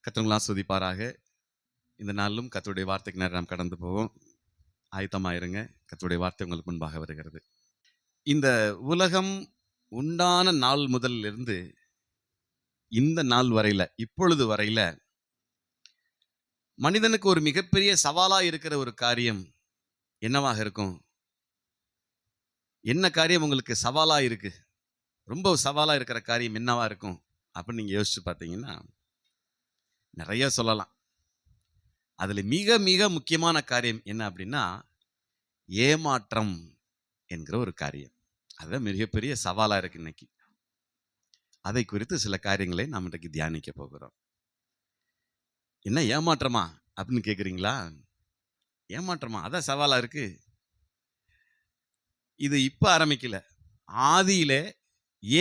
கர்த்தர் உங்களை ஆசீர்வதிப்பாராக. இந்த நாளிலும் கர்த்தருடைய வார்த்தைக்கு நேரம் நாம் கடந்து போவோம். ஆயத்தமாயிருங்க. கர்த்தருடைய வார்த்தை உங்களுக்கு முன்பாக வருகிறது. இந்த உலகம் உண்டான நாள் முதலிலிருந்து இந்த நாள் வரையில, இப்பொழுது வரையில மனிதனுக்கு ஒரு மிகப்பெரிய சவாலா இருக்கிற ஒரு காரியம் என்னவாக இருக்கும்? என்ன காரியம் உங்களுக்கு சவாலா இருக்கு? ரொம்ப சவாலா இருக்கிற காரியம் என்னவா இருக்கும்? அப்படின்னு நீங்க யோசிச்சு பார்த்தீங்கன்னா, நிறைய சொல்லலாம். அதுல மிக மிக முக்கியமான காரியம் என்ன அப்படின்னா, ஏமாற்றம் என்கிற ஒரு காரியம். அதுதான் மிகப்பெரிய சவாலா இருக்கு இன்னைக்கு. அதை குறித்து சில காரியங்களை நாம் இன்றைக்கு தியானிக்க போகிறோம். என்ன ஏமாற்றமா அப்படின்னு கேக்குறீங்களா? ஏமாற்றமா? அதான் சவாலா இருக்கு. இது இப்ப ஆரம்பிக்கல. ஆதியிலே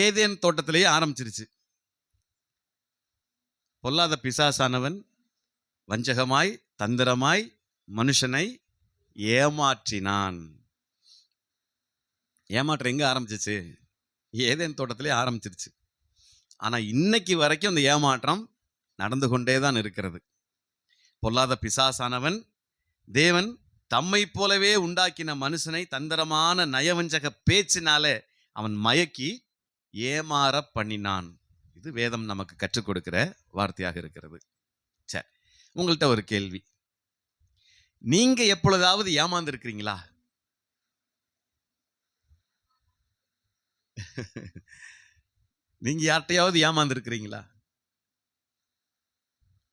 ஏதேன் தோட்டத்திலேயே ஆரம்பிச்சிருச்சு. பொல்லாத பிசாசானவன் வஞ்சகமாய் தந்திரமாய் மனுஷனை ஏமாற்றினான். ஏமாற்றம் எங்க ஆரம்பிச்சிச்சு? ஏதேன் தோட்டத்திலே ஆரம்பிச்சிருச்சு. ஆனா இன்னைக்கு வரைக்கும் அந்த ஏமாற்றம் நடந்து கொண்டே தான் இருக்கிறது. பொல்லாத பிசாசானவன் தேவன் தம்மை போலவே உண்டாக்கின மனுஷனை தந்திரமான நயவஞ்சக பேச்சினாலே அவன் மயக்கி ஏமாற பண்ணினான். இது வேதம் நமக்கு கற்றுக் கொடுக்கிற வார்த்தையாக இருக்கிறது. சரி, உங்கள்கிட்ட ஒரு கேள்வி. நீங்க எப்பொழுதாவது ஏமாந்து இருக்கிறீங்களா? நீங்க யார்கிட்டயாவது ஏமாந்து இருக்கிறீங்களா?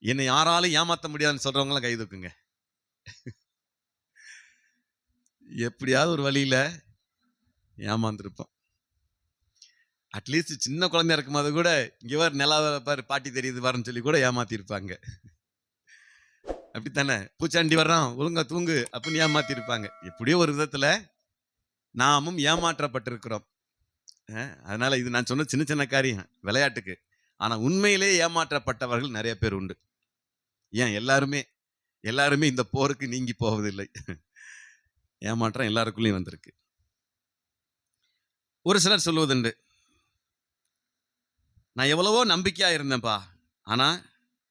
என்னை யாராலும் ஏமாத்த முடியாதுன்னு சொல்றவங்களாம் கை தூக்குங்க. எப்படியாவது ஒரு வழியில ஏமாந்துருப்போம். அட்லீஸ்ட் சின்ன குழந்தையா இருக்கும்போது கூட இங்க வேறு நிலாவை பாரு, பாட்டி தெரியுது வரன்னு சொல்லி கூட ஏமாத்திருப்பாங்க. அப்படித்தானே? பூச்சாண்டி வர்றான் ஒழுங்கா தூங்கு அப்படின்னு ஏமாத்திருப்பாங்க. எப்படியோ ஒரு விதத்துல நாமும் ஏமாற்றப்பட்டிருக்கிறோம். அதனால இது நான் சொன்ன சின்ன சின்ன காரியம் விளையாட்டுக்கு. ஆனா உண்மையிலே ஏமாற்றப்பட்டவர்கள் நிறைய பேர் உண்டு. ஏன் எல்லாருமே இந்த போருக்கு நீங்கி போவதில்லை. ஏமாற்றம் எல்லாருக்குள்ளேயும் வந்திருக்கு. ஒரு சிலர் சொல்வதுண்டு, நான் எவ்வளவோ நம்பிக்கையா இருந்தேன்ப்பா, ஆனா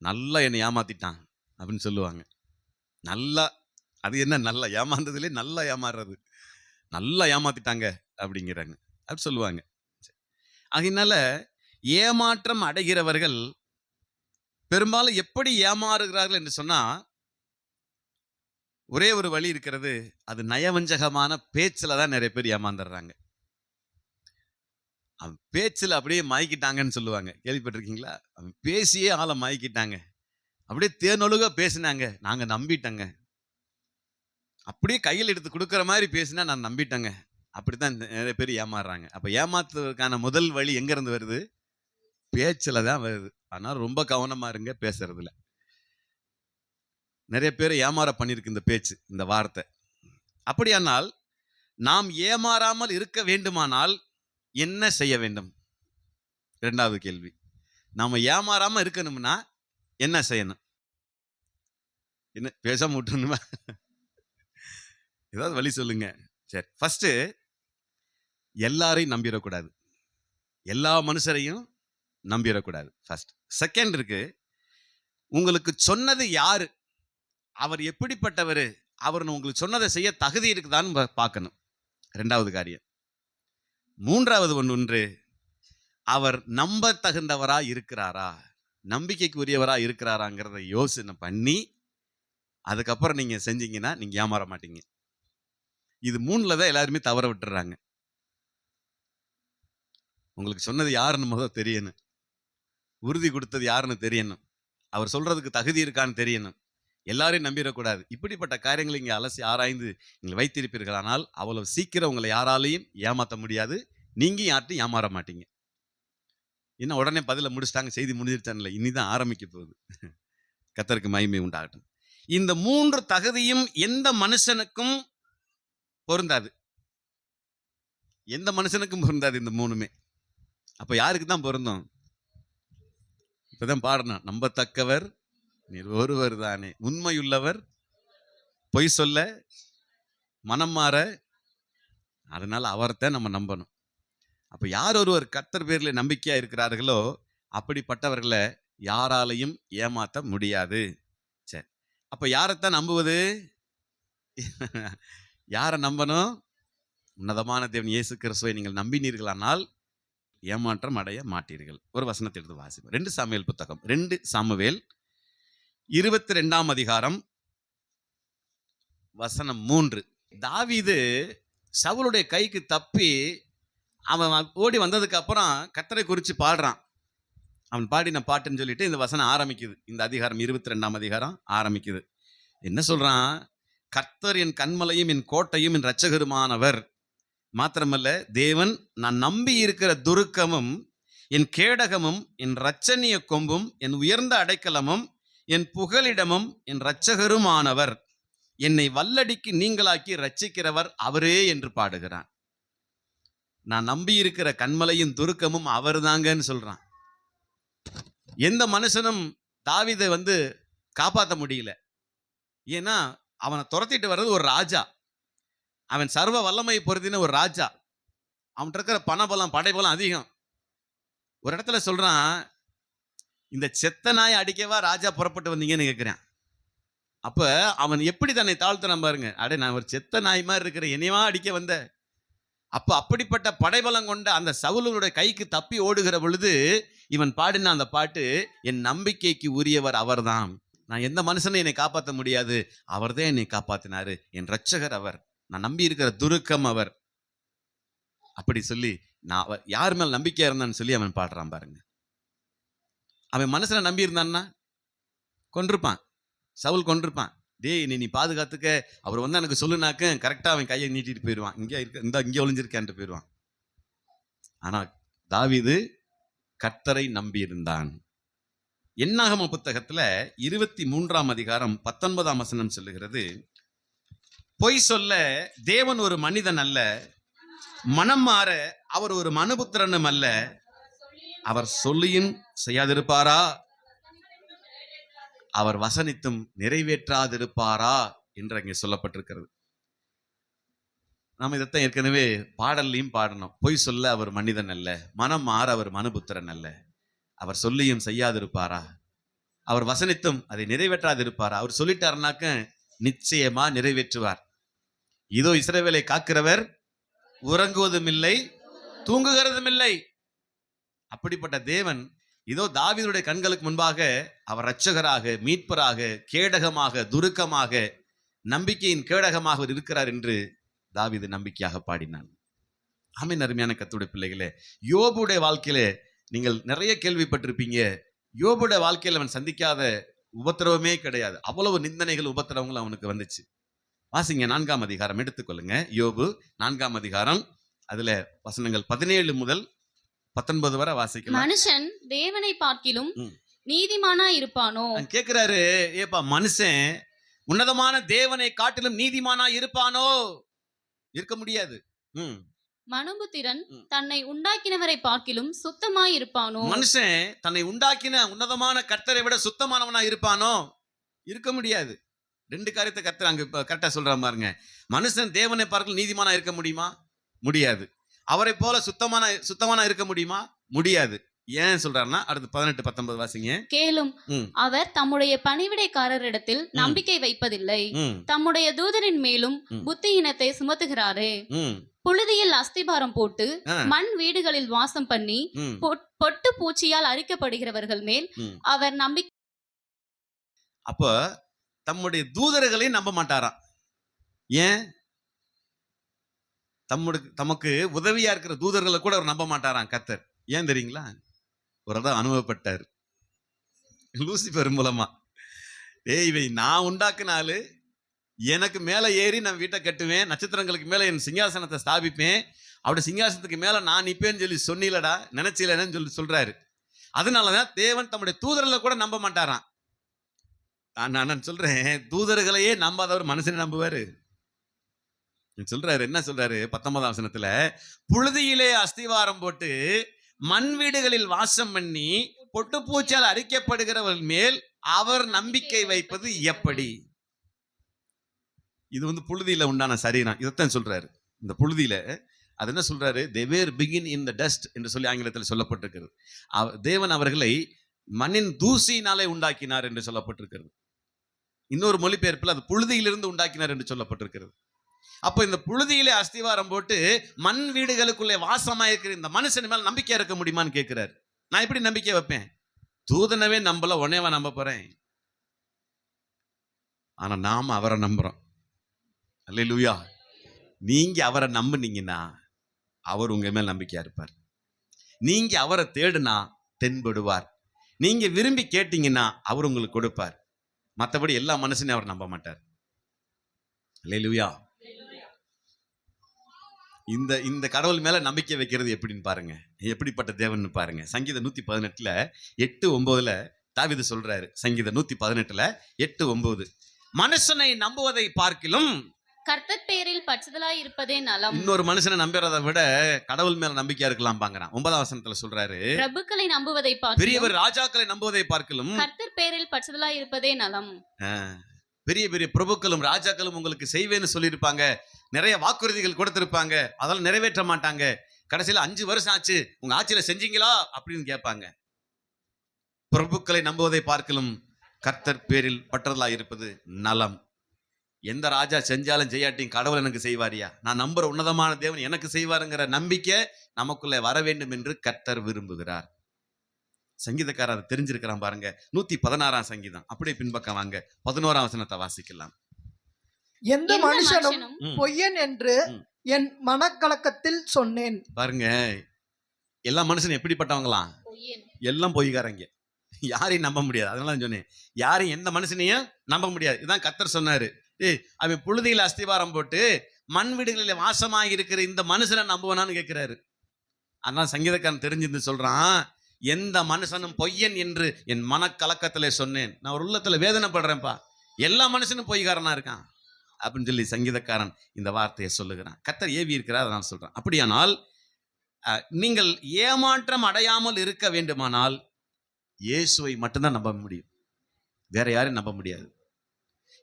நல்லா என்னை ஏமாத்திட்டான் அப்படின்னு சொல்லுவாங்க. நல்லா, அது என்ன நல்லா ஏமாந்ததுலே நல்லா ஏமாறுறது, நல்லா ஏமாத்திட்டாங்க அப்படிங்கிறாங்க, அப்படி சொல்லுவாங்க. அதனால ஏமாற்றம் அடைகிறவர்கள் பெரும்பாலும் எப்படி ஏமாறுகிறார்கள் என்று சொன்னா, ஒரே ஒரு வழி இருக்கிறது. அது நயவஞ்சகமான பேச்சுல தான் நிறைய பேர் ஏமாந்துடுறாங்க. அவன் பேச்சுல அப்படியே மயக்கிட்டாங்கன்னு சொல்லுவாங்க. கேள்விப்பட்டிருக்கீங்களா? அவன் பேசியே ஆளை மயக்கிட்டாங்க. அப்படியே தேனொழுக பேசினாங்க, நாங்க நம்பிட்டங்க. அப்படியே கையில் எடுத்து கொடுக்குற மாதிரி பேசினா நான் நம்பிட்டங்க. அப்படித்தான் நிறைய பேர் ஏமாறுறாங்க. அப்ப ஏமாத்துவதற்கான முதல் வழி எங்க இருந்து வருது? பேச்சுல தான் வருது. ஆனால் ரொம்ப கவனமா இருங்க பேசுறதுல. நிறைய பேர் ஏமாற பண்ணிருக்கு இந்த பேச்சு, இந்த வார்த்தை. அப்படியானால் நாம் ஏமாறாமல் இருக்க வேண்டுமானால் என்ன செய்ய வேண்டும்? இரண்டாவது கேள்வி. நாம ஏமாறாம இருக்கணும்னா என்ன செய்யணும்? என்ன பேசாம விட்டுணுமா? ஏதாவது வழி சொல்லுங்க. சரி, ஃபர்ஸ்ட் எல்லாரையும் நம்பிடக்கூடாது. எல்லா மனுஷரையும் நம்பிடக்கூடாது. ஃபர்ஸ்ட். செகண்ட் இருக்கு, உங்களுக்கு சொன்னது யாரு, அவர் எப்படிப்பட்டவர், அவர் உங்களுக்கு சொன்னதை செய்ய தகுதி இருக்குதான்னு பார்க்கணும். இரண்டாவது காரியம். மூன்றாவது ஒன்று, அவர் நம்ப தகுந்தவரா இருக்கிறாரா, நம்பிக்கைக்கு உரியவரா இருக்கிறாராங்கிறத யோசனை பண்ணி அதுக்கப்புறம் நீங்க செஞ்சீங்கன்னா நீங்க ஏமாற மாட்டீங்க. இது மூணுல தான் எல்லாருமே தவற விட்டுறாங்க. உங்களுக்கு சொன்னது யாருன்னு முதல் தெரியணும், உறுதி கொடுத்தது யாருன்னு தெரியணும், அவர் சொல்றதுக்கு தகுதி இருக்கான்னு தெரியணும். எல்லாரையும் நம்பிடக்கூடாது. இப்படிப்பட்ட காரியங்களை இங்கே அலசி ஆராய்ந்து நீங்கள் வைத்திருப்பீர்கள், ஆனால் அவ்வளவு சீக்கிரம் உங்களை யாராலையும் ஏமாற்ற முடியாது. நீங்க யார்ட்டையும் ஏமாற மாட்டீங்க. இன்னும் உடனே பதில முடிச்சிட்டாங்க, செய்தி முடிஞ்சிருச்சான்ல, இனிதான் ஆரம்பிக்க போகுது. கர்த்தருக்கு மகிமை உண்டாகட்டும். இந்த மூன்று தகுதியும் எந்த மனுஷனுக்கும் பொருந்தாது. எந்த மனுஷனுக்கும் பொருந்தாது இந்த மூணுமே. அப்ப யாருக்கு தான் பொருந்தும்? இப்பதான் பாடணும், நம்பத்தக்கவர் நீர் ஒருவர் தானே, உண்மையுள்ளவர், பொய் சொல்ல மனம் மாற, அதனால அவர்தான் நம்ம நம்பணும். அப்ப யார் ஒருவர் கர்த்தர் பேர்ல நம்பிக்கையா இருக்கிறார்களோ அப்படிப்பட்டவர்களை யாராலையும் ஏமாத்த முடியாது. சரி, அப்ப யாரைத்தான் நம்புவது? யாரை நம்பணும்? உன்னதமான தேவன் இயேசு கிறிஸ்துவை நீங்கள் நம்பினீர்களானால் ஏமாற்றம் அடைய மாட்டீர்கள். ஒரு வசனத்தை எடுத்து வாசிப்போம். 2 சாமுவேல் புத்தகம், 2 சாமுவேல் 22ஆம் அதிகாரம் வசனம் 3. தாவீது சவுலுடைய கைக்கு தப்பி அவன் ஓடி வந்ததுக்கு அப்புறம் கர்த்தரை குறித்து பாடுறான். அவன் பாடின பாட்டுன்னு சொல்லிட்டு இந்த வசனம் ஆரம்பிக்குது. இந்த அதிகாரம் 22ஆம் அதிகாரம் ஆரம்பிக்குது. என்ன சொல்றான்? கர்த்தர் என் கன்மலையும் என் கோட்டையும் என் இரட்சகருமானவர். மாத்திரமல்ல, தேவன் நான் நம்பி இருக்கிற துருக்கமும் என் கேடகமும் என் இரட்சணிய கொம்பும் என் உயர்ந்த அடைக்கலமும் என் புகலிடமும் என் இரட்சகருமானவர். என்னை வல்லடிக்கு நீங்களாக்கி ரட்சிக்கிறவர் அவரே என்று பாடுகிறான். நான் நம்பி இருக்கிற கன்மலையும் துருக்கமும் அவர் தாங்கன்னு சொல்றான். எந்த மனுஷனும் தாவீதை காப்பாற்ற முடியல. ஏன்னா அவனை துரத்திட்டு வர்றது ஒரு ராஜா. அவன் சர்வ வல்லமை பொருந்தின ஒரு ராஜா. அவன் இருக்கிற பணபலம் படைபலம் அதிகம். ஒரு இடத்துல சொல்றான், இந்த செத்த நாயை அடிக்கவா ராஜா புறப்பட்டு வந்தீங்கன்னு கேட்கிறேன். அப்ப அவன் எப்படி தன்னை தாழ்த்துறான் பாருங்க. அடே, நான் ஒரு செத்த நாய் மாதிரி இருக்கிறேன், என்னையவா அடிக்க வந்த? அப்ப அப்படிப்பட்ட படைபலம் கொண்ட அந்த சவுலுடைய கைக்கு தப்பி ஓடுகிற பொழுது இவன் பாடின அந்த பாட்டு, என் நம்பிக்கைக்கு உரியவர் அவர்தான். நான் எந்த மனுஷனும் என்னை காப்பாற்ற முடியாது, அவர்தான் என்னை காப்பாத்தினாரு. என் இரட்சகர் அவர், நான் நம்பி இருக்கிற துருக்கம் அவர். அப்படி சொல்லி நான் யார் மேல் நம்பிக்கையா இருந்தான்னு சொல்லி அவன் பாடுறான் பாருங்க. அவன் மனசுல நம்பி இருந்தான்னா கொண்டிருப்பான், சவுல் கொண்டிருப்பான். டேய், நீ பாதுகாத்துக்க, அவர் எனக்கு சொல்லுனாக்க கரெக்டா அவன் கையை நீட்டிட்டு போயிடுவான். இங்கே ஒளிஞ்சிருக்கான்ட்டு போயிடுவான். ஆனா தாவீது கர்த்தரை நம்பி இருந்தான். என்னாகம புத்தகத்துல 23ஆம் அதிகாரம் 19ஆம் வசனம் சொல்லுகிறது, பொய் சொல்ல தேவன் ஒரு மனிதன் அல்ல, மனம் மாற அவர் ஒரு மனுபுத்திரனும் அல்ல. அவர் சொல்லியும் செய்யாதிருப்பாரா? அவர் வசனித்தும் நிறைவேற்றாதிருப்பாரா என்று அங்கே சொல்லப்பட்டிருக்கிறது. நாம் இதைத்தான் ஏற்கனவே பாடல்லையும் பாடணும். பொய் சொல்ல அவர் மனிதன் அல்ல, மனம் மாற அவர் மனுபுத்திரன் அல்ல. அவர் சொல்லியும் செய்யாதிருப்பாரா? அவர் வசனித்தும் அதை நிறைவேற்றாதிருப்பாரா? அவர் சொல்லிட்டாருனாக்க நிச்சயமா நிறைவேற்றுவார். இதோ இஸ்ரவேலை காக்கிறவர் உறங்குவதும் இல்லை, தூங்குகிறதும் இல்லை. அப்படிப்பட்ட தேவன் இதோ தாவீதுடைய கண்களுக்கு முன்பாக அவர் இரட்சகராக, மீட்பராக, கேடகமாக, துருக்கமாக, நம்பிக்கையின் கேடகமாக இருக்கிறார் என்று தாவீது நம்பிக்கையாக பாடினான். ஆமென். அருமையான கர்த்தருடைய பிள்ளைகளே, யோபுடைய வாழ்க்கையிலே நீங்கள் நிறைய கேள்விப்பட்டிருப்பீங்க. யோபுடைய வாழ்க்கையில் அவன் சந்திக்காத உபத்திரவமே கிடையாது. அவ்வளவு நிந்தனைகள், உபத்திரவங்கள் அவனுக்கு வந்துச்சு. வாசிங்க 4ஆம் அதிகாரம் எடுத்துக்கொள்ளுங்க. யோபு 4ஆம் அதிகாரம், அதுல வசனங்கள் 17 முதல் 19 வரை வாசிக்கலாம். மனுஷன் தேவனை பார்க்கிலும் நீதிமானா இருப்பானோ? கேட்கிறாரு, ஏப்பா மனுஷன் உன்னதமான தேவனை காட்டிலும் நீதிமானா இருப்பானோ? இருக்க முடியாது. மனுபுத்திரன் தன்னை உண்டாக்கினவரை பார்க்கிலும் சுத்தமாய் இருப்பானோ? மனுஷன் தன்னை உண்டாக்கின உன்னதமான கர்த்தரை விட சுத்தமானவனா இருப்பானோ? இருக்க முடியாது. 2 காரியத்தை கர்த்தர் அங்க கரெக்டா சொல்ற பாருங்க. மனுஷன் தேவனை பார்க்க நீதிமானா இருக்க முடியுமா? முடியாது. அவரை போல சுத்தமானா இருக்க முடியுமா? முடியாது. ஏன் சொல்றாருன்னா அடுத்து 18 19 வாசிங்க. கேளும், அவர் தம்முடைய பணிவிடைக்காரரிடத்தில் நம்பிக்கை வைப்பதில்லை, தம்முடைய தூதரின் மேலும் புத்தியினத்தை சுமத்துகிறாரே. புழுதியில் அஸ்திபாரம் போட்டு மண் வீடுகளில் வாசம் பண்ணி பொட்டு பூச்சியால் அரிக்கப்படுகிறவர்கள் மேல் அவர் நம்பிக்கை. அப்ப தம்முடைய தூதர்களை நம்ப மாட்டாராம். ஏன்? தமக்கு உதவியா இருக்கிற தூதர்களை கூட அவர் நம்ப மாட்டாராம் கர்த்தர். ஏன் தெரியுங்களா? ஒரு இடம் அனுபவப்பட்டார் லூசிபர் மூலமா. இவை நான் உண்டாக்குனாலு, எனக்கு மேல ஏறி நான் வீட்டை கட்டுவேன், நட்சத்திரங்களுக்கு மேல என் சிங்காசனத்தை ஸ்தாபிப்பேன், அப்படி சிங்காசனத்துக்கு மேல நான் நிப்பேன்னு சொல்லி சொன்னீலடா, நினைச்சீலன்னு சொல்லி சொல்றாரு. அதனாலதான் தேவன் தம்முடைய தூதர்களை கூட நம்ப மாட்டாராம். நான் சொல்றேன், தூதர்களையே நம்பாதவர் மனுஷனை நம்புவாரு. சொல்றாரு, என்ன சொல்றாரு 19ஆம் வசனத்துல, புழுதியிலே அஸ்திவாரம் போட்டு மண் வீடுகளில் வாசம் பண்ணி பொட்டு பூச்சால் அரிக்கப்படுகிறவர்கள் மேல் அவர் நம்பிக்கை வைப்பது எப்படி? இது புழுதியில உண்டான சரீரம். இதைத்தான் சொல்றாரு. இந்த புழுதியில அது என்ன சொல்றாரு? they were begin in the dust என்று சொல்லி ஆங்கிலத்தில் சொல்லப்பட்டிருக்கிறது. தேவன் அவர்களை மண்ணின் தூசியினாலே உண்டாக்கினார் என்று சொல்லப்பட்டிருக்கிறது. இன்னொரு மொழிபெயர்ப்பில் அது புழுதியிலிருந்து உண்டாக்கினார் என்று சொல்லப்பட்டிருக்கிறது. அப்ப இந்த புழுதியிலே அஸ்திவாரம் போட்டு மண் வீடுகளுக்குள்ளே வாசமாயிருக்கிற இந்த மனுஷன் மேல நம்பிக்கை இருக்க முடியுமான்னு கேட்கிறார். நான் எப்படி நம்பிக்கை வைப்பேன்? தூதனவே நம்பல, உடனேவா நம்ப போறேன்? ஆனா நாம அவரை நம்புறோம். அல்லேலூயா. நீங்க அவரை நம்புனீங்கன்னா அவர் உங்க மேல் நம்பிக்கையா இருப்பார். நீங்க அவரை தேடுனா தென்படுவார். நீங்க விரும்பி கேட்டீங்கன்னா அவர் உங்களுக்கு கொடுப்பார். மற்றபடி எல்லா மனுஷனையும் அவர் நம்ப மாட்டார். அல்லேலூயா. இந்த இந்த கடவுள் மேல நம்பிக்கை வைக்கிறது எப்படின்னு பாருங்க, எப்படிப்பட்ட தேவன் பாருங்க. சங்கீதம் 118 8-9 தாவீது சொல்றாரு. சங்கீதம் 118 8-9, மனுஷனை நம்புவதை பார்க்கிலும் கர்த்தர் பேரில் பற்றுதலாய் இருப்பதே நலம். இன்னொரு மனுஷனை நம்புறதை விட கடவுள் மேல நம்பிக்கையா இருக்கலாம் பாங்கிறான். 9ஆம் வசனத்துல சொல்றாரு, பிரபுக்களை நம்புவதை பார்க்கிலும், பெரியவர் ராஜாக்களை நம்புவதை பார்க்கிலும் கர்த்தர் பேரில் பற்றுதலாய் இருப்பதே நலம். பெரிய பெரிய பிரபுக்களும் ராஜாக்களும் உங்களுக்கு செய்வேன்னு சொல்லியிருப்பாங்க, நிறைய வாக்குறுதிகள் கொடுத்திருப்பாங்க, அதெல்லாம் நிறைவேற்ற மாட்டாங்க. கடைசியில 5 வருஷம் ஆச்சு, உங்க ஆட்சியில செஞ்சீங்களா அப்படின்னு கேட்பாங்க. பிரபுக்களை நம்புவதை பார்க்கலும் கர்த்தர் பேரில் பற்றுதலா இருப்பது நலம். எந்த ராஜா செஞ்சாலும் செய்யாட்டியும் கடவுள் எனக்கு செய்வாரியா, நான் நம்புற உன்னதமான தேவன் எனக்கு செய்வாருங்கிற நம்பிக்கை நமக்குள்ளே வர வேண்டும் என்று கர்த்தர் விரும்புகிறார். சங்கீதக்காரர் அதை தெரிஞ்சிருக்கிறான் பாருங்க. 116ஆம் சங்கீதம் அப்படியே பின்பக்கம் வாங்க, 11ஆம் வசனத்தை வாசிக்கலாம். எந்த மனுஷனும் பொய்யன் என்று என் மனக்கலக்கத்தில் சொன்னேன். பாருங்க, எல்லா மனுஷனும் எப்படிப்பட்டவங்களாம்? எல்லாம் பொய்காரங்க, யாரையும் நம்ப முடியாது. அதனால சொன்னேன், யாரையும் எந்த மனுஷனையும் நம்ப முடியாது. இதான் கர்த்தர் சொன்னாரு. அவன் புழுதியில் அஸ்திவாரம் போட்டு மண் வீடுகளில் வாசமாக இருக்கிற இந்த மனுஷனை நம்புவானான்னு கேட்கிறாரு. அதனால சங்கீதக்காரன் தெரிஞ்சிருந்து சொல்றான், எந்த மனுஷனும் பொய்யன் என்று என் மனக்கலக்கத்திலே சொன்னேன். நான் ஒரு உள்ளத்துல வேதனைப்படுறேன்ப்பா, எல்லா மனுஷனும் பொய்காரனா இருக்கான் அப்படின்னு சொல்லி சங்கீதக்காரன் இந்த வார்த்தையை சொல்லுகிறான். கர்த்தர் ஏவி இருக்கிறார், அதனால சொல்றான். அப்படியானால் நீங்கள் ஏமாற்றம் அடையாமல் இருக்க வேண்டுமானால் இயேசுவை மட்டும்தான் நம்ப முடியும், வேற யாரையும் நம்ப முடியாது.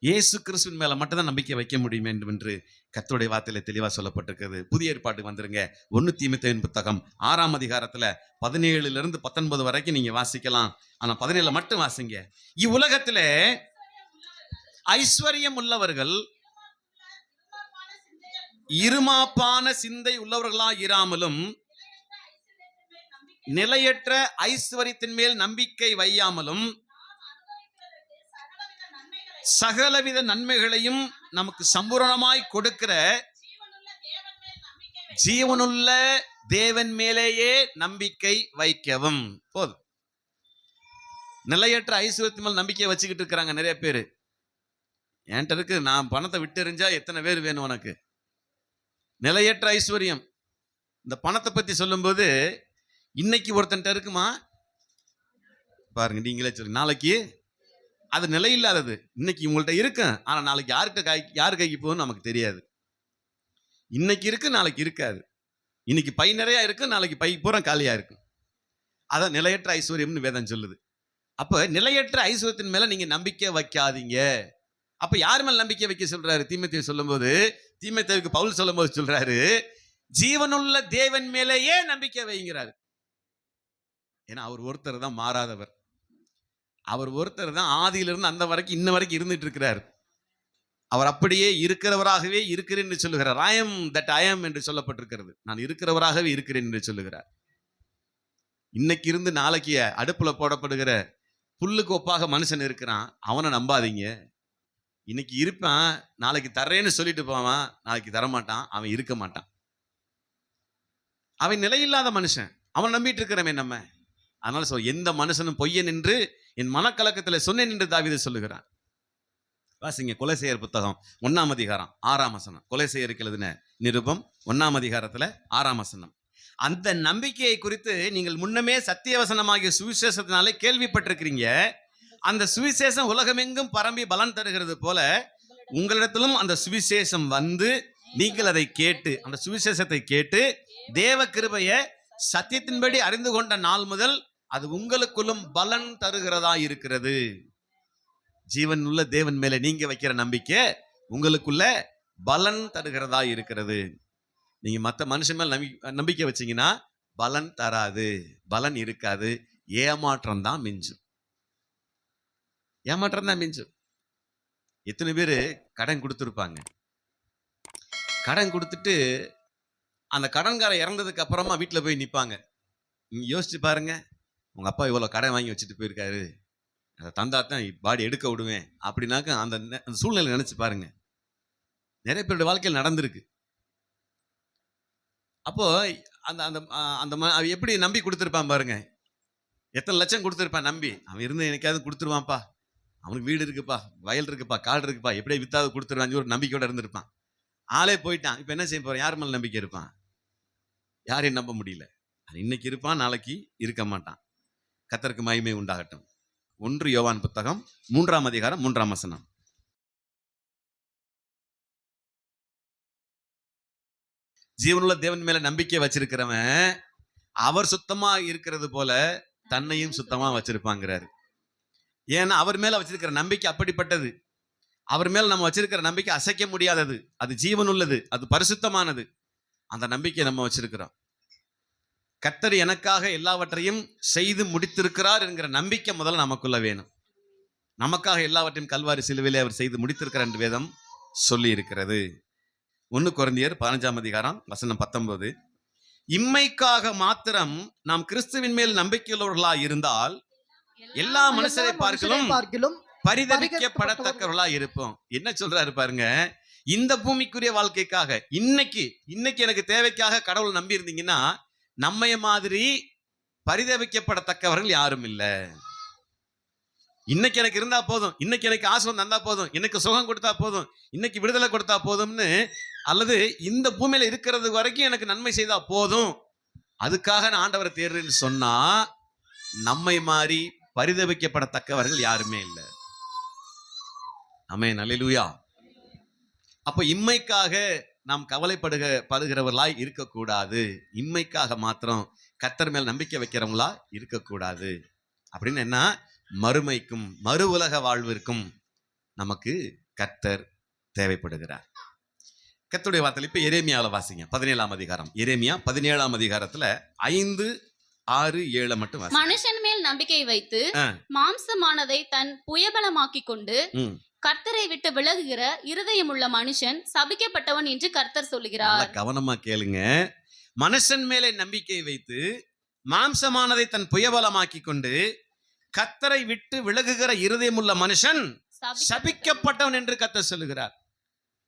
இயேசு கிறிஸ்துவின் மேல மட்டும்தான் நம்பிக்கை வைக்க முடியும் வேண்டும் என்று கர்த்தருடைய வார்த்தையில தெளிவா சொல்லப்பட்டிருக்கிறது. புதிய ஏற்பாட்டுக்கு வந்துருங்க. 1 தீமோத்தேயுவின் புத்தகம் 6ஆம் அதிகாரத்துல 17 - 19 வரைக்கும் நீங்க வாசிக்கலாம். ஆனா 17 மட்டும் வாசிங்க. இவ்வுலகத்திலே ஐஸ்வர்யம் உள்ளவர்கள் இருமாப்பான சிந்தை உள்ளவர்களா இராமலும் நிலையற்ற ஐஸ்வர்யத்தின் மேல் நம்பிக்கை வையாமலும் சகலவித நன்மைகளையும் நமக்கு சம்பூரணமாய் கொடுக்கிற ஜீவனுள்ள தேவன் மேலேயே நம்பிக்கை வைக்கவும். போதும். நிலையற்ற ஐஸ்வர்யத்தின் மேல் நம்பிக்கை வச்சுக்கிட்டு இருக்கிறாங்க நிறைய பேர். என்கிட்ட இருக்கு, நான் பணத்தை விட்டு எறிஞ்சா எத்தனை பேர் வேணும் உனக்கு? நிலையற்ற ஐஸ்வர்யம். இந்த பணத்தை பத்தி சொல்லும்போது, இன்னைக்கு ஒருத்தன்ட்ட இருக்குமா பாருங்க, நீங்களே சொல்லி, நாளைக்கு அது நிலையில்லாதது. இன்னைக்கு உங்கள்கிட்ட இருக்கு, ஆனா நாளைக்கு யாரு கைக்கு போகும்னு நமக்கு தெரியாது. இன்னைக்கு இருக்கு, நாளைக்கு இருக்காது. இன்னைக்கு பை நிறைய இருக்கு, நாளைக்கு பை பூரா காலியா இருக்கு. அதான் நிலையற்ற ஐஸ்வர்யம்னு வேதம் சொல்லுது. அப்ப நிலையற்ற ஐஸ்வர்யத்தின் மேல நீங்க நம்பிக்கை வைக்காதீங்க. அப்ப யார் மேல நம்பிக்கை வைக்க சொல்றாரு? தீமோத்தேயு சொல்லும்போது, தீமோத்தேயுக்கு பவுல் சொல்லும்போது சொல்றாரு, ஜீவனுள்ள தேவன் மேலேயே நம்பிக்கை வைங்கிறாரு. ஏன்னா அவர் ஒருத்தர் தான் மாறாதவர். அவர் ஒருத்தர் தான் ஆதியிலிருந்து அந்த வரைக்கும் இன்ன வரைக்கும் இருந்துட்டு இருக்கிறார். அவர் அப்படியே இருக்கிறவராகவே இருக்கிறேன் என்று சொல்லுகிறார். I am that I am என்று சொல்லப்பட்டிருக்கிறது. நான் இருக்கிறவராகவே இருக்கிறேன் என்று சொல்லுகிறார். இன்னைக்கு இருந்து நாளைக்கு அடுப்புல போடப்படுகிற புல்லுக்கு ஒப்பாக மனுஷன் இருக்கிறான். அவனை நம்பாதீங்க. இன்னைக்கு இருப்பான், நாளைக்கு தர்றேன்னு சொல்லிட்டு போவான், நாளைக்கு தரமாட்டான், அவன் இருக்க மாட்டான். அவன் நிலையில்லாத மனுஷன், அவன் நம்பிட்டு இருக்கிறவன் நம்ம. அதனால எந்த மனுஷனும் பொய்யன் என்று என் மனக்கலக்கத்தில் சொன்னேன் என்று தாவீது சொல்லுகிறான். வாசிங்க கொலைசெயர் புத்தகம் 1ஆம் அதிகாரம் 6ஆம் வசனம். கொலைசெயருக்கு எழுதின நிருபம் 1ஆம் அதிகாரத்துல 6ஆம் வசனம். அந்த நம்பிக்கையை குறித்து நீங்கள் முன்னமே சத்தியவசனமாகிய சுவிசேஷத்தினாலே கேள்விப்பட்டிருக்கிறீங்க. அந்த சுவிசேஷம் உலகமெங்கும் பரம்பி பலன் தருகிறது போல உங்களிடத்திலும் அந்த சுவிசேஷம் வந்து நீங்கள் அதை கேட்டு, அந்த சுவிசேஷத்தை கேட்டு தேவ கிருபையை சத்தியத்தின்படி அறிந்து கொண்ட நாள் முதல் அது உங்களுக்குள்ளும் பலன் தருகிறதா இருக்கிறது. ஜீவன் உள்ள தேவன் மேல நீங்க வைக்கிற நம்பிக்கை உங்களுக்குள்ள பலன் தருகிறதா இருக்கிறது. நீங்க மற்ற மனுஷன் மேல நம்பிக்கை வச்சீங்கன்னா பலன் தராது, பலன் இருக்காது. ஏமாற்றம் தான் மிஞ்சும். ஏமாற்றம் தான் மிஞ்சும். எத்தனை பேர் கடன் கொடுத்துருப்பாங்க, கடன் கொடுத்துட்டு அந்த கடன்கார இறந்ததுக்கு அப்புறமா வீட்டில் போய் நிற்பாங்க. நீங்க யோசிச்சு பாருங்க, உங்க அப்பா இவ்வளோ கடன் வாங்கி வச்சுட்டு போயிருக்காரு, அதை தந்தா தான் பாடி எடுக்க விடுவேன் அப்படின்னாக்க அந்த சூழ்நிலை நினைச்சு பாருங்க. நிறைய பேருடைய வாழ்க்கையில் நடந்திருக்கு. அப்போ அந்த அந்த அந்த அவன் எப்படி நம்பி கொடுத்துருப்பான் பாருங்க. எத்தனை லட்சம் கொடுத்துருப்பான் நம்பி, அவன் இருந்து எனக்காவது கொடுத்துருவான்ப்பா, அவனுக்கு வீடு இருக்குப்பா, வயல் இருக்குப்பா, காடு இருக்குப்பா, எப்படியே வித்தாவது கொடுத்துருவான் ஒரு நம்பிக்கையோட இருந்திருப்பான். ஆளே போயிட்டான். இப்போ என்ன செய்ய போறான்? யார் மேல நம்பிக்கை இருப்பான்? யாரையும் நம்ப முடியல. இன்னைக்கு இருப்பான், நாளைக்கு இருக்க மாட்டான். கர்த்தருக்கு மகிமை உண்டாகட்டும். 1 யோவான் புத்தகம் 3ஆம் அதிகாரம் 3ஆம் வசனம். ஜீவனுள்ள தேவன் மேல நம்பிக்கை வச்சிருக்கிறவன் அவர் சுத்தமா இருக்கிறது போல தன்னையும் சுத்தமா வச்சிருப்பாங்கிறாரு. ஏன்னா அவர் மேல வச்சிருக்கிற நம்பிக்கை அப்படிப்பட்டது. அவர் மேல நம்ம வச்சிருக்கிற நம்பிக்கை அசைக்க முடியாதது, அது ஜீவனுள்ளது, அது பரிசுத்தமானது. அந்த நம்பிக்கை நம்ம வச்சிருக்கிறோம். கர்த்தர் எனக்காக எல்லாவற்றையும் செய்து முடித்திருக்கிறார் என்கிற நம்பிக்கை முதல்ல நமக்குள்ள வேணும். நமக்காக எல்லாவற்றையும் கல்வாரி சிலுவையிலே அவர் செய்து முடித்திருக்கிறார் என்று வேதம் சொல்லி இருக்கிறது. 1 கொரிந்தியர் 15ஆம் அதிகாரம் வசனம் 19. இம்மைக்காக மாத்திரம் நாம் கிறிஸ்துவின் மேல் நம்பிக்கையுள்ளவர்களாய் இருந்தால் எல்லா மனுஷரை பார்க்கிலும் பரிதபிக்கப்படத்தக்கவர்களாய் இருப்போம். என்ன சொல்றாரு பாருங்க, இந்த பூமிக்குரிய வாழ்க்கைக்காக இன்னைக்கு எனக்கு தேவைக்காக கடவுள் நம்பி இருந்தீங்கன்னா நம்மைய மாதிரி பரிதபிக்கப்படத்தக்கவர்கள் யாரும் இல்லை. இன்னைக்கு எனக்கு இருந்தா போதும், இன்னைக்கு எனக்கு ஆசீர்வாதம் தந்தா போதும், எனக்கு சுகம் கொடுத்தா போதும், இன்னைக்கு விடுதலை கொடுத்தா போதும்னு, அல்லது இந்த பூமியில இருக்கிறது வரைக்கும் எனக்கு நன்மை செய்தா போதும், அதுக்காக நான் ஆண்டவரை தேடுறேன்னு சொன்னா நம்மை மாதிரி பரிதபிக்கப்படத்தக்கவர்கள் யாருமே இல்லை. ஆமென், அல்லேலூயா. அப்ப இம்மைக்காக நாம் கவலைப்படுகிறவர்களாய் இருக்கக்கூடாது. இம்மைக்காக மாத்திரம் கர்த்தர் மேல் நம்பிக்கை வைக்கிறவங்களா இருக்கக்கூடாது. அப்படின்னு என்ன, மறுமைக்கும் மறு உலக வாழ்விற்கும் நமக்கு கர்த்தர் தேவைப்படுகிறார். கர்த்தருடைய வார்த்தை இப்ப எரேமியாவில் வாசிங்க, 17ஆம் அதிகாரம். எரேமியா 17ஆம் அதிகாரத்துல 5, 6, 7 மட்டும் வாசிங்க. மனுஷன் மேல் நம்பிக்கை வைத்து மாம்சமானதை தன் புயபலமாக்கி கொண்டு கர்த்தரை விட்டு விலகுகிற இருதயமுள்ள மனுஷன் சபிக்கப்பட்டவன் என்று கர்த்தர் சொல்லுகிறார். கவனமா கேளுங்க. மனுஷன் மேலே நம்பிக்கை வைத்து மாம்சமானதை தன் புயபலமாக்கி கொண்டு கர்த்தரை விட்டு விலகுகிற இருதயமுள்ள மனுஷன் சபிக்கப்பட்டவன் என்று கர்த்தர் சொல்லுகிறார்.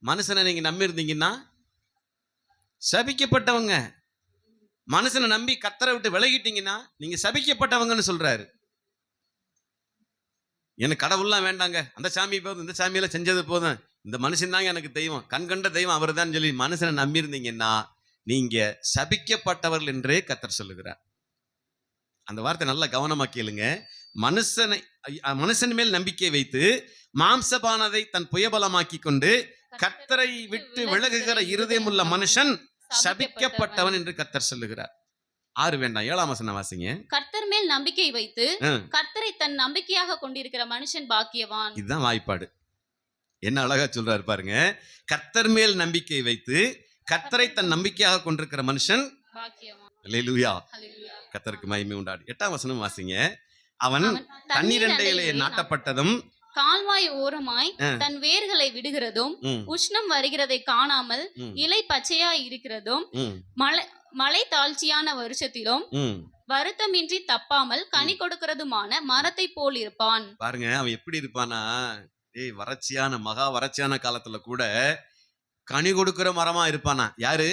மனுஷனை நீங்க நம்பி இருந்தீங்கன்னா சபிக்கப்பட்டவங்க. மனுஷனை நம்பி கர்த்தரை விட்டு விலகிட்டீங்கன்னா நீங்க சபிக்கப்பட்டவங்கன்னு சொல்றாரு. எனக்கு கடவுள்லாம் வேண்டாங்க, அந்த சாமி போதும், இந்த சாமியில செஞ்சது போதும், இந்த மனுஷன் தாங்க எனக்கு தெய்வம், கண்கண்ட தெய்வம் அவர் தான் சொல்லி மனுஷனை நம்பி இருந்தீங்கன்னா நீங்க சபிக்கப்பட்டவர்கள் என்றே கர்த்தர் சொல்லுகிறார். அந்த வார்த்தை நல்லா கவனமா கேளுங்க. மனுஷன் மேல் நம்பிக்கை வைத்து மாம்சபானதை தன் புயபலமாக்கி கொண்டு கர்த்தரை விட்டு விலகுகிற இருதயமுள்ள மனுஷன் சபிக்கப்பட்டவன் என்று கர்த்தர் சொல்லுகிறார். 6 வேண்டாம், 7ஆம் வசனம் வாசிங்க. கர்த்தர் மேல் நம்பிக்கை வைத்து கர்த்தரை தன் நம்பிக்கையாக கொண்டிருக்கிற மனுஷன் பாக்கியவான். இதுதான் வாய்ப்பாடு. என்ன அழகா சொல்றாரு பாருங்க. கர்த்தர் மேல் நம்பிக்கை வைத்து கர்த்தரை தன் நம்பிக்கையாக கொண்டிருக்கிற மனுஷன் பாக்கியவான். அல்லேலூயா. கர்த்தருக்கு மகிமை உண்டாடு. 8ஆம் வசனம் வாசிங்க. அவன் தண்ணீரண்டையிலே நாட்டப்பட்டதும் கால்வாய் ஓரமாய் தன் வேர்களை விடுகிறதும் உஷ்ணம் வருகிறதை காணாமல் இலை பச்சையாய் இருக்கிறதும் மழை தாழ்ச்சியான வருஷத்திலும் வருத்தமின்றி தப்பாமல் கனி கொடுக்கிறதுமான மரத்தை போல் இருப்பான். பாருங்க அவன் எப்படி இருப்பானா, வறட்சியான மகா வறட்சியான காலத்துல கூட கனி கொடுக்கிற மரமா இருப்பானா. யாரு?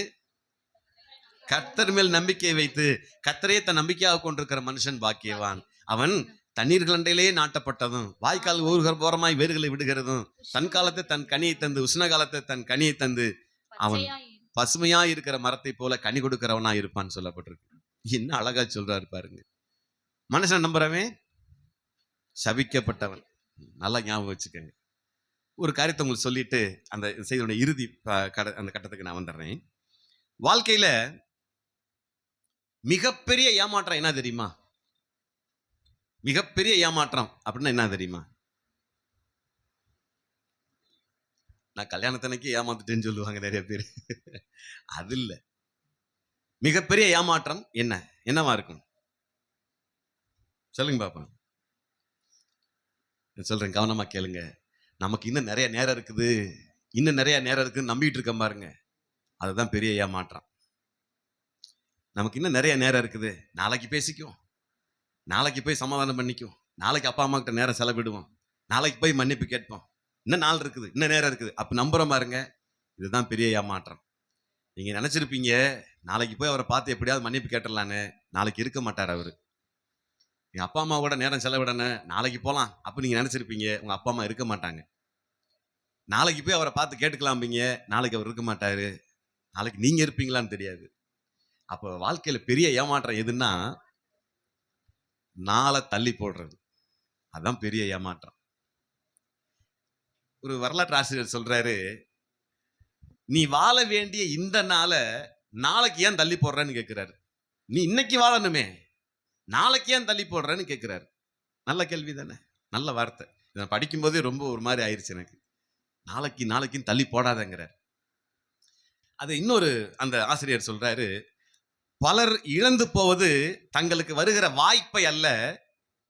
கர்த்தர் மேல் நம்பிக்கை வைத்து கர்த்தரே தன் நம்பிக்கையாக கொண்டிருக்கிற மனுஷன் பாக்கியவான். அவன் தண்ணீர்களண்டையிலே நாட்டப்பட்டதும் வாய்க்கால் ஓரமாய் வேர்களை விடுகிறதும் தன் காலத்தை தன் கனியை தந்து உஷ்ண காலத்தை தன் கனியை தந்து அவன் பசுமையா இருக்கிற மரத்தை போல கனி கொடுக்கிறவனா இருப்பான்னு சொல்லப்பட்டிருக்கு. என்ன அழகா சொல்றாரு பாருங்க. மனுஷன் நம்புறவன் சபிக்கப்பட்டவன். நல்லா ஞாபகம் வச்சுக்கோங்க. ஒரு காரியத்தை உங்களுக்கு சொல்லிட்டு அந்த செய்தியோட இறுதி அந்த கட்டத்துக்கு நான் வந்துடுறேன். வாழ்க்கையில மிகப்பெரிய ஏமாற்றம் என்ன தெரியுமா? மிகப்பெரிய ஏமாற்றம் அப்படின்னா என்ன தெரியுமா? நான் கல்யாணத்தனைக்கு ஏமாத்துட்டேன்னு சொல்லுவாங்க நிறைய பேர். அது இல்ல. மிகப்பெரிய ஏமாற்றம் என்னவா இருக்கும்? சொல்லுங்க பாப்பா. சொல்றேன், கவனமா கேளுங்க. நமக்கு இன்னும் நிறைய நேரம் இருக்குது, இன்னும் நிறைய நேரம் இருக்குன்னு நம்பிட்டு இருக்க பாருங்க, அதுதான் பெரிய ஏமாற்றம். நமக்கு இன்னும் நிறைய நேரம் இருக்குது, நாளைக்கு பேசிக்கும், நாளைக்கு போய் சமாதானம் பண்ணிக்கும், நாளைக்கு அப்பா அம்மா கிட்ட நேரம் செலவிடுவோம், நாளைக்கு போய் மன்னிப்பு கேட்போம், இன்னும் நாள் இருக்குது, இன்னும் நேரம் இருக்குது, அப்ப நம்புற பாருங்க, இதுதான் பெரிய ஏமாற்றம். நீங்க நினைச்சிருப்பீங்க நாளைக்கு போய் அவரை பார்த்து எப்படியாவது மன்னிப்பு கேட்டுடலான்னு, நாளைக்கு இருக்க மாட்டார் அவரு. எங்க அப்பா அம்மா கூட நேரம் செலவிடணும், நாளைக்கு போலாம் அப்ப நீங்க நினைச்சிருப்பீங்க, உங்க அப்பா அம்மா இருக்க மாட்டாங்க. நாளைக்கு போய் அவரை பார்த்து கேட்டுக்கலாம்பீங்க, நாளைக்கு அவர் இருக்க மாட்டாரு, நாளைக்கு நீங்க இருப்பீங்களான்னு தெரியாது. அப்ப வாழ்க்கையில பெரிய ஏமாற்றம் எதுன்னா, நாளை தள்ளி போடுறது, அதுதான் பெரிய ஏமாற்றம். ஒரு வரலாற்று ஆசிரியர் சொல்றாரு, நீ வாழ வேண்டிய இந்த நாளை நாளைக்கு ஏன் தள்ளி போடுறன்னு கேட்கிறாரு. நீ இன்னைக்கு வாழணுமே, நாளைக்கு ஏன் தள்ளி போடுறன்னு கேட்கிறாரு. நல்ல கேள்வி தானே, நல்ல வார்த்தை. இதை படிக்கும் போதே ரொம்ப ஒரு மாதிரி ஆயிடுச்சு எனக்கு. நாளைக்குன்னு தள்ளி போடாதங்கிறார். அது இன்னொரு அந்த ஆசிரியர் சொல்றாரு, பலர் இழந்து போவது தங்களுக்கு வருகிற வாய்ப்பை அல்ல,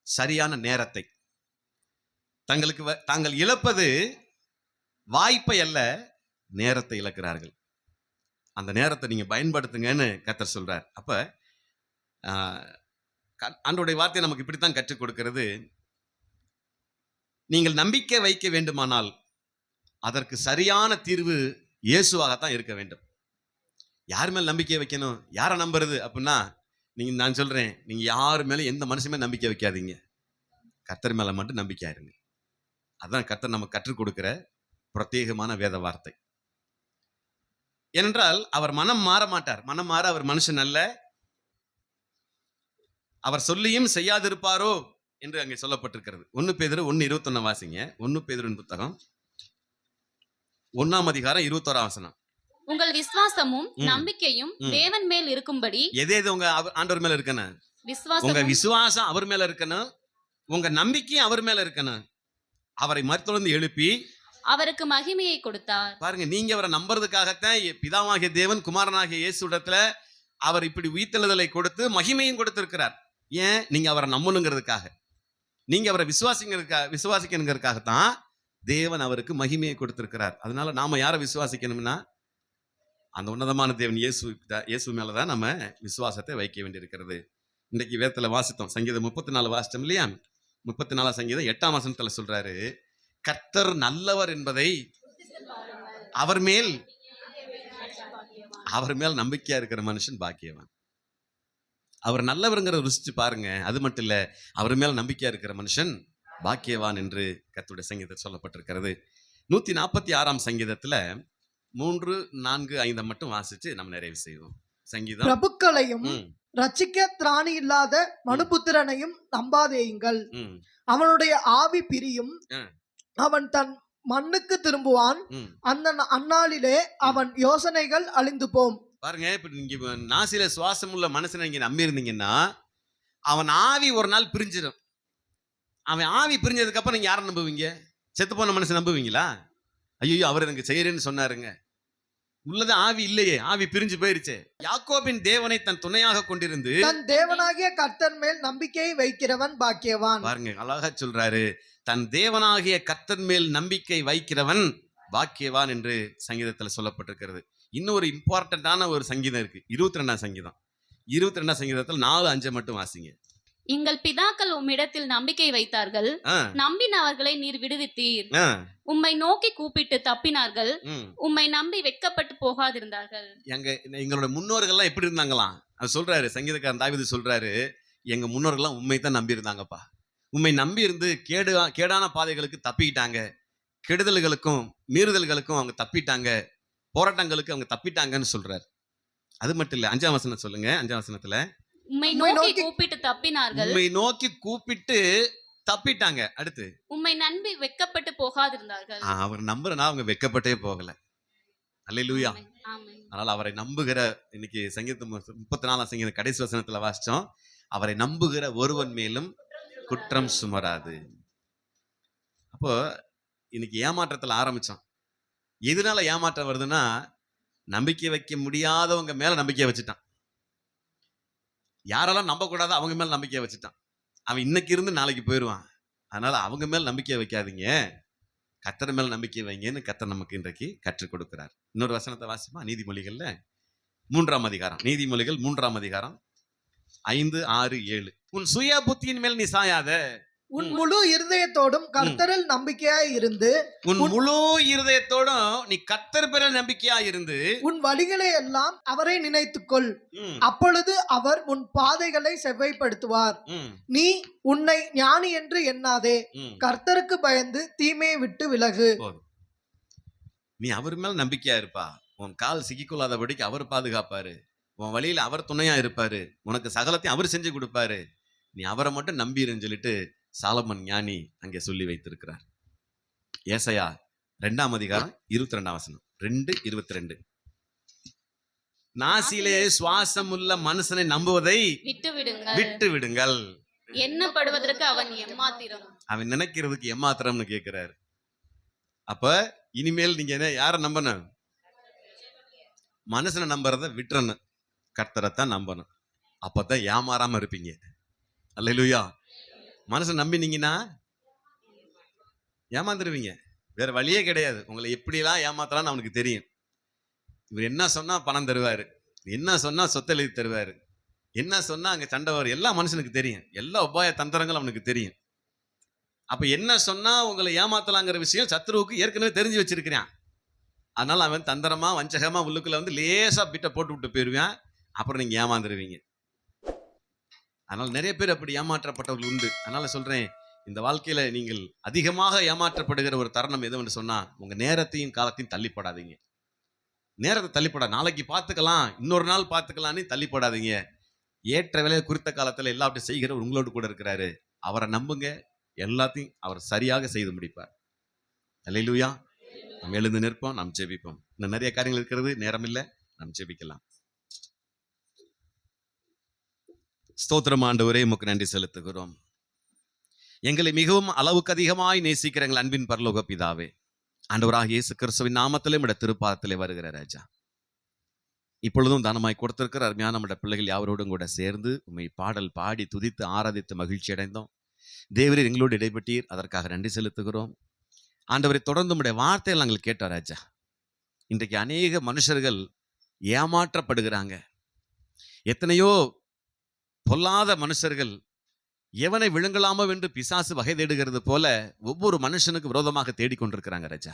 சரியான நேரத்தை. தாங்கள் இழப்பது வாய்ப்பை அல்ல, நேரத்தை இழக்கிறார்கள். அந்த நேரத்தை நீங்க பயன்படுத்துங்கன்னு கர்த்தர் சொல்றார். அப்ப ஆண்டவருடைய வார்த்தை நமக்கு இப்படித்தான் கற்றுக் கொடுக்கிறது. நீங்கள் நம்பிக்கை வைக்க வேண்டுமானால் அதற்கு சரியான தீர்வு இயேசுவாகத்தான் இருக்க வேண்டும். யார் மேல் நம்பிக்கை வைக்கணும், யாரை நம்புறது அப்படின்னா, நான் சொல்றேன், நீங்க யாரு மேல எந்த மனுஷமே நம்பிக்கை வைக்காதீங்க, கர்த்தர் மேல மட்டும் நம்பிக்கை இருங்க. அதான் கர்த்தர் நமக்கு கற்றுக் கொடுக்கிற பிரத்யேகமான வேத வார்த்தை. ஏனென்றால் அவர் மனம் மாற மாட்டார். மனம் மாற அவர் மனுஷன் அல்ல. அவர் சொல்லியும் செய்யாதிருப்பாரோ என்று அங்கே சொல்லப்பட்டிருக்கிறது. 1 பேதுரு 1:21 வாசிங்க. 1 பேதுருவின் புத்தகம் 1ஆம் அதிகாரம் 21ஆம் வசனம். உங்கள் விசுவாசமும் நம்பிக்கையும் தேவன் மேல் இருக்கும்படி. எது உங்க ஆண்டவர் மேல இருக்கணும்? உங்க விசுவாசம் அவர் மேல இருக்கணும், உங்க நம்பிக்கையும் அவர் மேல இருக்கணும். அவரை மறுத்தொழுந்து எழுப்பி அவருக்கு மகிமையை கொடுத்தார். பாருங்க, நீங்க அவரை நம்புறதுக்காகத்தான் பிதாவாகிய தேவன் குமாரனாகிய இயேசுவிடத்துல அவர் இப்படி உயிர்த்தெழுதலை கொடுத்து மகிமையும் கொடுத்திருக்கிறார். ஏன்? நீங்க அவரை நம்பணுங்கிறதுக்காக, நீங்க அவரை விசுவாசிக்கணுங்கிறதுக்காகத்தான் தேவன் அவருக்கு மகிமையை கொடுத்திருக்கிறார். அதனால நாம யாரை விசுவாசிக்கணும்னா, அந்த உன்னதமான தேவன் இயேசு மேலதான் நம்ம விசுவாசத்தை வைக்க வேண்டியிருக்கிறது. இன்றைக்கு வேதத்துல வாசித்தோம், சங்கீதம் 34 வாசித்தோம் இல்லையா? 34 சங்கீதம் 8ஆம் வசனத்துல சொல்றாரு, கர்த்தர் நல்லவர் என்பதை அவர் மேல் நம்பிக்கையா இருக்கிற மனுஷன் பாக்கியவான். அவர் நல்லவருங்கிற ருசிச்சு பாருங்க. அது மட்டும் இல்ல, அவர் மேல நம்பிக்கையா இருக்கிற மனுஷன் பாக்கியவான் என்று கர்த்தருடைய சங்கீதத்தில் சொல்லப்பட்டிருக்கிறது. 146ஆம் சங்கீதத்துல 3, 4, 5 மட்டும் வாசிச்சு நம்ம நிறைவு செய்வோம். சங்கீதம். பிரபுக்களையும் ரட்சிக்க திராணி இல்லாத மனுபுத்திரனையும் நம்பாதேயுங்கள், அவனுடைய ஆவி பிரியும், அவன் தன் மண்ணுக்கு திரும்புவான், அந்த அந்நாளிலே அவன் யோசனைகள் அழிந்து போம். பாருங்க, இப்ப நீங்க நாசில சுவாசம் உள்ள மனுஷனை நீங்க நம்பி இருந்தீங்கன்னா, அவன் ஆவி ஒரு நாள் பிரிஞ்சிடும். அவன் ஆவி பிரிஞ்சதுக்கு அப்புறம் நீங்க யாரை நம்புவீங்க? செத்து போன மனுஷன் நம்புவீங்களா? ஐயோ, அவர் எனக்கு செய்யறேன்னு சொன்னாருங்க, உள்ளது ஆவி இல்லையே, ஆவி பிரிஞ்சு போயிருச்சு. யாக்கோபின் தேவனை தன் துணையாக கொண்டிருந்து தன் தேவனாகிய கர்த்தர் மேல் நம்பிக்கையை வைக்கிறவன் பாக்கியவான். பாருங்க, அழகா சொல்றாரு, தன் தேவனாகிய கர்த்தர் மேல் நம்பிக்கை வைக்கிறவன் பாக்கியவான் என்று சங்கீதத்தில் சொல்லப்பட்டிருக்கிறது. இன்னொரு இம்பார்ட்டன்டான ஒரு சங்கீதம் இருக்கு, 22ஆம் சங்கீதம். 22ஆம் சங்கீதத்தில் 4, 5 மட்டும் வாசிங்க. எங்கள் பிதாக்கள் உம்மிடத்தில் நம்பிக்கை வைத்தார்கள், நம்பினவர்களை நீர் விடுவித்தீர். உம்மை நோக்கி கூப்பிட்டு தப்பினார்கள், உம்மை நம்பி வெட்கப்பட்டு போகாதிருந்தார்கள். எங்களோட முன்னோர்கள்லாம் எப்படி இருந்தாங்களாம் அது சொல்றாரு சங்கீதக்காரன் தாவீது சொல்றாரு, எங்க முன்னோர்கள்லாம் உண்மை தான் நம்பி இருந்தாங்கப்பா. உண்மை நம்பி இருந்து கேடான பாதைகளுக்கு தப்பிக்கிட்டாங்க, கெடுதல்களுக்கும் மீறுதல்களுக்கும் அவங்க தப்பிட்டாங்க, போராட்டங்களுக்கு அவங்க தப்பிட்டாங்கன்னு சொல்றாரு. அது மட்டும் இல்ல, 5ஆம் வசனம் சொல்லுங்க. 5ஆம் வசனத்துல உம்மை நோக்கி கூப்பிட்டு தப்பினார்கள், உம்மை நோக்கி கூப்பிட்டு தப்பிட்டாங்க. அடுத்து உம்மை நம்பி வெட்கப்பட்டு போகாதிருந்தார்கள். அவர் நம்புறனா அவங்க வெட்கப்பட்டே போகல. அல்லேலூயா. அதனால அவரை நம்புகிற, இன்னைக்கு சங்கீதம் 34ஆம் சங்கீதம் கடைசி வசனத்துல வாசிச்சோம், அவரை நம்புகிற ஒருவன் மேலும் குற்றம் சுமராது. அப்போ இன்னைக்கு ஏமாற்றத்துல ஆரம்பிச்சோம். எதனால ஏமாற்றம் வருதுன்னா, நம்பிக்கை வைக்க முடியாதவங்க மேல நம்பிக்கை வச்சுட்டான். யாரெல்லாம் நம்ப கூடாது அவங்க மேல நம்பிக்கை வச்சுட்டான். அவன் இன்னைக்கு இருந்து நாளைக்கு போயிடுவான். அதனால அவங்க மேல் நம்பிக்கை வைக்காதீங்க, கர்த்தர் மேல் நம்பிக்கை வைங்கன்னு கர்த்தர் நமக்கு இன்றைக்கு கற்றுக் கொடுக்கிறார். இன்னொரு வசனத்தை வாசிப்பா, நீதிமொழிகள்ல 3ஆம் அதிகாரம், நீதிமொழிகள் 3ஆம் அதிகாரம் 5, 6, 7. உன் சுய புத்தியின் மேல் நீ சாயாத, உன் முழு இருதயத்தோடும் கர்த்தரில் நம்பிக்கையாய் இருந்து, உன் முழு இருதயத்தோடும் நீ கர்த்தர் பேரில் நம்பிக்கையா இருந்து, உன் வழிகளை எல்லாம் அவரை நினைத்துக்கொள், அப்பொழுது அவர் உன் பாதைகளை செவ்வைப்படுத்துவார். நீ உன்னை ஞானி என்று எண்ணாதே, கர்த்தருக்கு பயந்து தீமையை விட்டு விலகு. நீ அவர் மேல் நம்பிக்கையா இருப்பா, உன் கால் சிக்கிக்கொள்ளாதபடிக்கு அவர் பாதுகாப்பாரு, உன் வழியில அவர் துணையா இருப்பாரு, உனக்கு சகலத்தையும் அவர் செஞ்சு கொடுப்பாரு, நீ அவரை மட்டும் நம்பிருன்னு சொல்லிட்டு சாலமன் ஞானி அங்கே சொல்லி வைத்திருக்கிறார். ஏசாயா 2ஆம் அதிகாரம் 22ஆம் வசனம், 2:22. நாசிலே சுவாசம் உள்ள மனுஷனை நம்புவதை விட்டு விடுங்கள், எண்ணப்படுவதற்கு அவன் எம்மாத்திரம், அவன் நினைக்கிறதுக்கு எம்மாத்திரம்னு கேட்கிறாரு. அப்ப இனிமேல் நீங்க யாரை நம்பணும்? மனுஷனை நம்புறத விட்டுறணும், கர்த்தரைத்தான் நம்பணும். அப்பதான் ஏமாறாம இருப்பீங்க. அல்லேலூயா. மனுஷன் நம்பினீங்கன்னா ஏமாந்துருவீங்க, வேற வழியே கிடையாது. உங்களை எப்படிலாம் ஏமாத்தலாம்னு அவனுக்கு தெரியும். இவர் என்ன சொன்னா பணம் தருவாரு, என்ன சொன்னா சொத்தை எழுதி தருவாரு, என்ன சொன்னா அங்க சண்டை வரும், எல்லா மனுஷனுக்கு தெரியும். எல்லா உபாய தந்திரங்களும் அவனுக்கு தெரியும். அப்ப என்ன சொன்னா உங்களை ஏமாத்தலாங்கிற விஷயம் சத்ருவுக்கு ஏற்கனவே தெரிஞ்சு வச்சிருக்கிறான். அதனால அவன் தந்திரமா வஞ்சகமா உள்ளுக்குள்ள வந்து லேசா பிட்ட போட்டு விட்டு போயிருவான். அப்புறம் நீங்க ஏமாந்துருவீங்க. அதனால நிறைய பேர் அப்படி ஏமாற்றப்பட்டவர்கள் உண்டு. அதனால சொல்றேன், இந்த வாழ்க்கையில நீங்கள் அதிகமாக ஏமாற்றப்படுகிற ஒரு தருணம் எதுன்னு சொன்னா, உங்க நேரத்தையும் காலத்தையும் தள்ளிப்படாதீங்க. நேரத்தை தள்ளிப்படாது, நாளைக்கு பார்த்துக்கலாம், இன்னொரு நாள் பார்த்துக்கலான்னு தள்ளிப்படாதீங்க. ஏற்ற வேலையை குறித்த காலத்துல எல்லாம் அப்படி செய்கிறவர் உங்களோடு கூட இருக்கிறாரு. அவரை நம்புங்க, எல்லாத்தையும் அவர் சரியாக செய்து முடிப்பார். அல்லேலூயா. நாம் எழுந்து நிற்போம், நாம் ஜெபிப்போம். இன்னும் நிறைய காரியங்கள் இருக்கிறது, நேரம் இல்லை, நாம் ஜெபிக்கலாம். ஸ்தோத்திரம் ஆண்டவரே, உமக்கு நன்றி செலுத்துகிறோம். எங்களை மிகவும் அளவுக்கு அதிகமாய் நேசிக்கிற எங்கள் அன்பின் பரலோக பிதாவே, ஆண்டவராக இயேசு கிறிஸ்துவின் நாமத்திலே நம்முடைய திருப்பாதத்திலே வருகிற ராஜா, இப்பொழுதும் தானமாய் கொடுத்திருக்கிற அருமையான நம்முடைய பிள்ளைகள் யாவரோடும் கூட சேர்ந்து உம்மை பாடல் பாடி துதித்து ஆராதித்து மகிழ்ச்சி அடைந்தோம். தேவரீர் எங்களோடு இடைப்பட்டீர், அதற்காக நன்றி செலுத்துகிறோம். ஆண்டவரை தொடர்ந்து நம்முடைய வார்த்தைகள் நாங்கள் கேட்டோம் ராஜா. இன்றைக்கு அநேக மனுஷர்கள் ஏமாற்றப்படுகிறாங்க. எத்தனையோ பொல்லாத மனுஷர்கள் எவனை விழுங்கலாமோ என்று பிசாசு வகை தேடுகிறது போல ஒவ்வொரு மனுஷனுக்கு விரோதமாக தேடிக்கொண்டிருக்கிறாங்க ராஜா.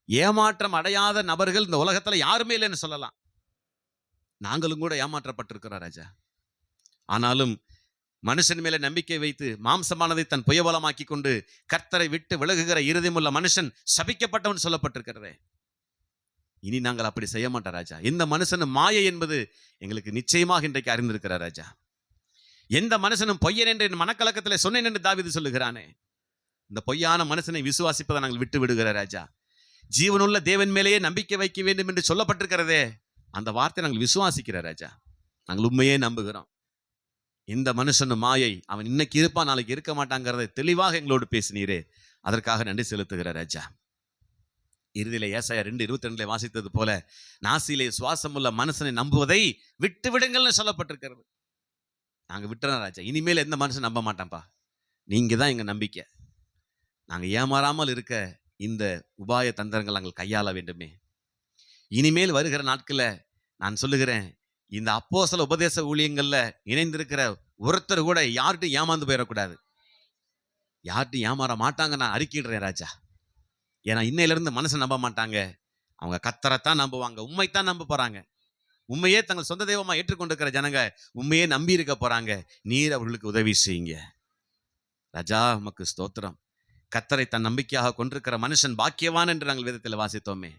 ஏமாற்றம் அடையாத நபர்கள் இந்த உலகத்துல யாருமே இல்லைன்னு சொல்லலாம். நாங்களும் கூட ஏமாற்றப்பட்டிருக்கிறோம் ராஜா. ஆனாலும் மனுஷன் மேல நம்பிக்கை வைத்து மாம்சமானதை தன் புயபலமாக்கி கொண்டு கர்த்தரை விட்டு விலகுகிற இருதயமுள்ள மனுஷன் சபிக்கப்பட்டவன் சொல்லப்பட்டிருக்கிறதே. இனி நாங்கள் அப்படி செய்ய மாட்டோம் ராஜா. எந்த மனுஷனும் மாயை என்பது எங்களுக்கு நிச்சயமாக இன்றைக்கு அறிந்திருக்கிறார் ராஜா. எந்த மனுஷனும் பொய்யன் என்று என் மனக்கலக்கத்தில் சொன்னேன் என்று தாவீது சொல்லுகிறானே, இந்த பொய்யான மனுஷனை விசுவாசிப்பதை நாங்கள் விட்டு விடுகிற ராஜா. ஜீவனுள்ள தேவன் மேலேயே நம்பிக்கை வைக்க வேண்டும் என்று சொல்லப்பட்டிருக்கிறதே, அந்த வார்த்தை நாங்கள் விசுவாசிக்கிற ராஜா. நாங்கள் உண்மையே நம்புகிறோம். இந்த மனுஷனும் மாயை, அவன் இன்னைக்கு இருப்பான் நாளைக்கு இருக்க மாட்டாங்கிறதை தெளிவாக எங்களோடு பேசினீரே, அதற்காக நன்றி செலுத்துகிற ராஜா. இறுதியில ஏசாயா 2:22 வாசித்தது போல, நாசியிலே சுவாசம் உள்ள மனுஷனை நம்புவதை விட்டு விடுங்கள்னு சொல்லப்பட்டிருக்கிறது. நாங்க விட்டுறோம் ராஜா. இனிமேல் எந்த மனுஷன் நம்ப மாட்டான்ப்பா, நீங்க தான் எங்க நம்பிக்கை. நாங்க ஏமாறாமல் இருக்க இந்த உபாய தந்திரங்கள் நாங்கள் கையாள வேண்டுமே. இனிமேல் வருகிற நாட்கள்ல நான் சொல்லுகிறேன், இந்த அப்போஸ்தல உபதேச ஊழியங்கள்ல இணைந்திருக்கிற ஒருத்தர் கூட யார்கிட்டும் ஏமாந்து போயிடக்கூடாது. யார்கிட்டும் ஏமாற மாட்டாங்க நான் அறிக்கையிடுறேன் ராஜா. ஏன்னா இன்னையிலிருந்து மனுஷன் நம்ப மாட்டாங்க, அவங்க கர்த்தரைத்தான் நம்புவாங்க, உண்மைத்தான் நம்ப போறாங்க. உண்மையே தங்கள் சொந்த தெய்வமா ஏற்றுக்கொண்டிருக்கிற ஜனங்க உண்மையே நம்பி இருக்க போறாங்க. நீர் அவர்களுக்கு உதவி செய்யுங்க ராஜா. உமக்கு ஸ்தோத்திரம். கர்த்தரை தன் நம்பிக்கையாக கொண்டிருக்கிற மனுஷன் பாக்கியவான் என்று நாங்கள் வேதத்தில் வாசித்தோமே.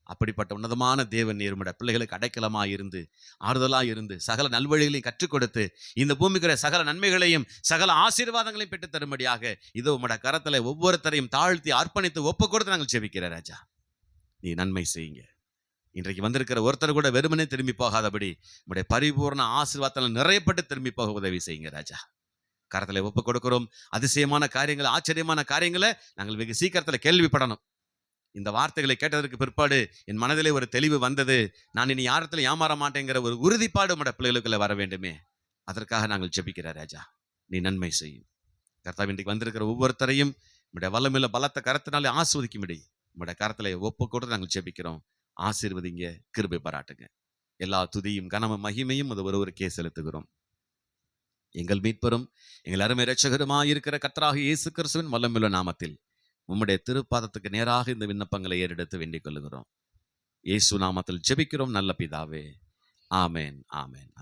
அப்படிப்பட்ட உன்னதமான தேவன் நீர் உம்முடைய பிள்ளைகளுக்கு அடைக்கலமாக இருந்து ஆறுதலாக இருந்து சகல நல்வழிகளையும் கற்றுக் கொடுத்து இந்த பூமிக்குரிய சகல நன்மைகளையும் சகல ஆசீர்வாதங்களையும் பெற்று தரும்படியாக இதோ உம்முடைய கரத்துல ஒவ்வொருத்தரையும் தாழ்த்தி அர்ப்பணித்து ஒப்பு கொடுத்து நாங்கள் ஜெபிக்கிற ராஜா. நீ நன்மை செய்யுங்க. இன்றைக்கு வந்திருக்கிற ஒருத்தர் கூட வெறுமனே திரும்பி போகாதபடி உம்முடைய பரிபூர்ண ஆசீர்வாதத்தால் நிறையப்பட்டு திரும்பி போக உதவி செய்யுங்க ராஜா. கரத்துல ஒப்பு கொடுக்கிறோம். அதிசயமான காரியங்களை, ஆச்சரியமான காரியங்களை நாங்கள் வெகு சீக்கிரத்துல கேள்விப்படணும். இந்த வார்த்தைகளை கேட்டதற்கு பிற்பாடு என் மனதிலே ஒரு தெளிவு வந்தது. நான் இனி யாரத்துல ஏமாற மாட்டேங்கிற ஒரு உறுதிப்பாடு உம்முடைய பிள்ளைகளுக்குள்ள வர வேண்டுமே. அதற்காக நாங்கள் ஜெபிக்கிற ராஜா. நீ நன்மை செய்யும். கர்த்தாவே, இன்றைக்கு வந்திருக்கிற ஒவ்வொருத்தரையும் உம்முடைய வல்லமையுள்ள பலத்த கரத்தினாலே ஆஸ்வதிக்கும்படி உம்முடைய கரத்துல ஒப்பு கொடுத்து நாங்கள் ஜெபிக்கிறோம். ஆசீர்வதிங்க, கிருபை பாராட்டுங்க. எல்லா துதியும் கனமும் மகிமையும் அது ஒருவருக்கே செலுத்துகிறோம். எங்கள் மீட்பரும் எங்கள் அருமை இரட்சகருமாய் இருக்கிற கர்த்தராகிய இயேசு கிறிஸ்துவின் வல்லமையுள்ள நாமத்தில் உம்முடைய திருப்பாதத்துக்கு நேராக இந்த விண்ணப்பங்களை ஏறெடுத்து வேண்டிக் கொள்ளுகிறோம். இயேசு நாமத்தில் ஜெபிக்கிறோம் நல்ல பிதாவே. ஆமென், ஆமென்.